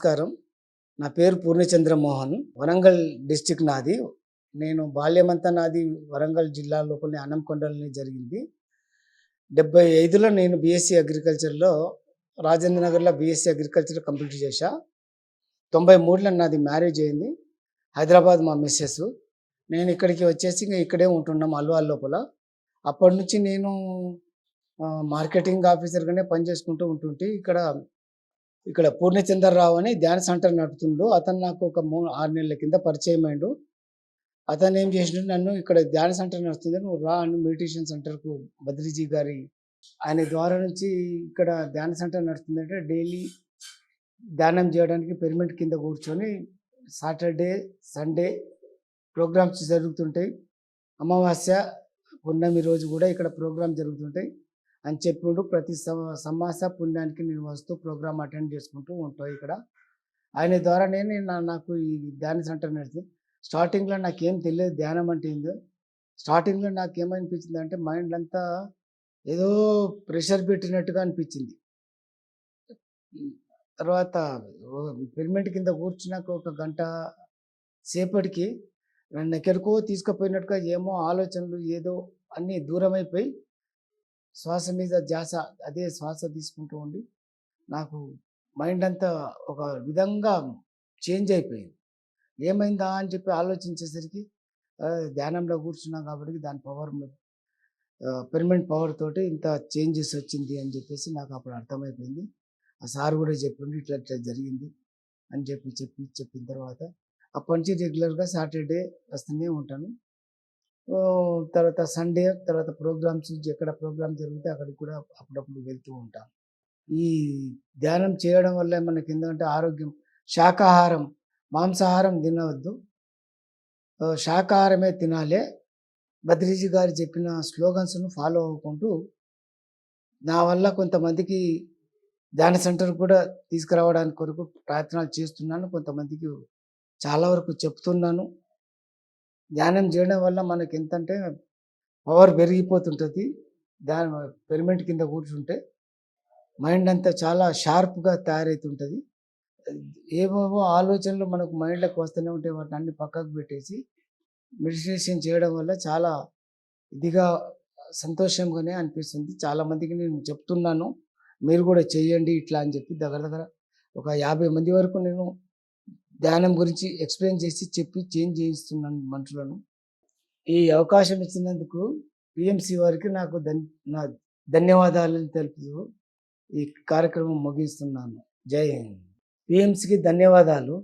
నమస్కారం. నా పేరు పూర్ణచంద్ర మోహన్. వరంగల్ డిస్ట్రిక్ట్ నాది. నేను బాల్యమంతా నాది వరంగల్ జిల్లా లోపలనే అన్నంకొండలోనే జరిగింది. 75లో నేను బీఎస్సీ అగ్రికల్చర్‌లో రాజేంద్ర నగర్‌లో బీఎస్సీ అగ్రికల్చర్ కంప్లీట్ చేశా. 93లో నాది మ్యారేజ్ అయింది. హైదరాబాద్ మా మిసెస్. నేను ఇక్కడికి వచ్చేసి ఇంక ఇక్కడే ఉంటున్నాం అల్వాల్ లోపల. అప్పటినుంచి నేను మార్కెటింగ్ ఆఫీసర్‌గానే పనిచేసుకుంటూ ఉంటుంటి. ఇక్కడ పూర్ణచంద్రరావు అని ధ్యాన సెంటర్ నడుపుతుండు. అతను నాకు ఒక 6 నెలల కింద పరిచయం అయిండు. అతను ఏం చేసిండు, నన్ను ఇక్కడ ధ్యాన సెంటర్ నడుస్తుంది, నువ్వు రా అని మెడిటేషన్ సెంటర్‌కు బద్రీజీ గారి ఆయన ద్వారా నుంచి ఇక్కడ ధ్యాన సెంటర్ నడుస్తుందంటే డైలీ ధ్యానం చేయడానికి పిరమిడ్ కింద కూర్చొని సాటర్డే, సండే ప్రోగ్రామ్స్ జరుగుతుంటాయి. అమావాస్య, పున్నమి రోజు కూడా ఇక్కడ ప్రోగ్రామ్ జరుగుతుంటాయి అని చెప్పిండు. ప్రతి సమాస పుణ్యానికి నేను వస్తూ ప్రోగ్రామ్ అటెండ్ చేసుకుంటూ ఉంటాను ఇక్కడ. ఆయన ద్వారానే నాకు ఈ ధ్యాన సెంటర్ నడిచింది. స్టార్టింగ్‌లో నాకేం తెలియదు ధ్యానం అంటే ఏందో. స్టార్టింగ్‌లో నాకేమనిపించింది అంటే మైండ్ అంతా ఏదో ప్రెషర్ పెట్టినట్టుగా అనిపించింది. తర్వాత పిరమిడ్ కింద కూర్చున్నాక ఒక గంట సేపటికి నన్ను ఎక్కడికో తీసుకుపోయినట్టుగా ఏమో ఆలోచనలు ఏదో అన్నీ దూరమైపోయి శ్వాస మీద ధ్యాస, అదే శ్వాస తీసుకుంటూ ఉండి నాకు మైండ్ అంతా ఒక విధంగా చేంజ్ అయిపోయింది. ఏమైందా అని చెప్పి ఆలోచించేసరికి ధ్యానంలో కూర్చున్నాం కాబట్టి దాని పిరమిడ్ పవర్ తోటి ఇంత చేంజెస్ వచ్చింది అని చెప్పేసి నాకు అప్పుడు అర్థమైపోయింది. ఆ సార్ కూడా చెప్పిండు ఇట్లా ఇట్లా జరిగింది అని చెప్పిన తర్వాత అప్పటి నుంచి రెగ్యులర్గా సాటర్డే వస్తూనే ఉంటాను. తర్వాత సండే, తర్వాత ప్రోగ్రామ్స్ ఎక్కడ ప్రోగ్రామ్ జరిగితే అక్కడికి కూడా అప్పుడప్పుడు వెళ్తూ ఉంటాను. ఈ ధ్యానం చేయడం వల్ల మనకి ఏంటంటే ఆరోగ్యం, శాకాహారం, మాంసాహారం తినవద్దు, శాకాహారమే తినాలి. బద్రీజీ గారు చెప్పిన స్లోగన్స్ను ఫాలో అవ్వుకుంటూ నా వల్ల కొంతమందికి ధ్యాన సెంటర్ కూడా తీసుకురావడానికి కొరకు ప్రయత్నాలు చేస్తున్నాను. కొంతమందికి చాలా వరకు చెప్తున్నాను. ధ్యానం చేయడం వల్ల మనకి ఎంతంటే పవర్ పెరిగిపోతుంటుంది. పిరమిడ్ కింద కూర్చుంటే మైండ్ అంతా చాలా షార్ప్గా తయారవుతుంటుంది. ఏవేవో ఆలోచనలు మనకు మైండ్లోకి వస్తూనే ఉంటాయి. వాటిని అన్ని పక్కకు పెట్టేసి మెడిటేషన్ చేయడం వల్ల చాలా ఇదిగా సంతోషంగానే అనిపిస్తుంది. చాలామందికి నేను చెప్తున్నాను, మీరు కూడా చేయండి ఇట్లా అని చెప్పి దగ్గర ఒక 50 మంది వరకు నేను ధ్యానం గురించి ఎక్స్ప్లెయిన్ చేసి చెప్పి చేంజ్ చేయిస్తున్నాను మనుషులను. ఈ అవకాశం ఇచ్చినందుకు పిఎంసి వారికి నాకు నా ధన్యవాదాలను తెలుపుతూ ఈ కార్యక్రమం ముగిస్తున్నాను. జై హింద్. పిఎంసికి ధన్యవాదాలు.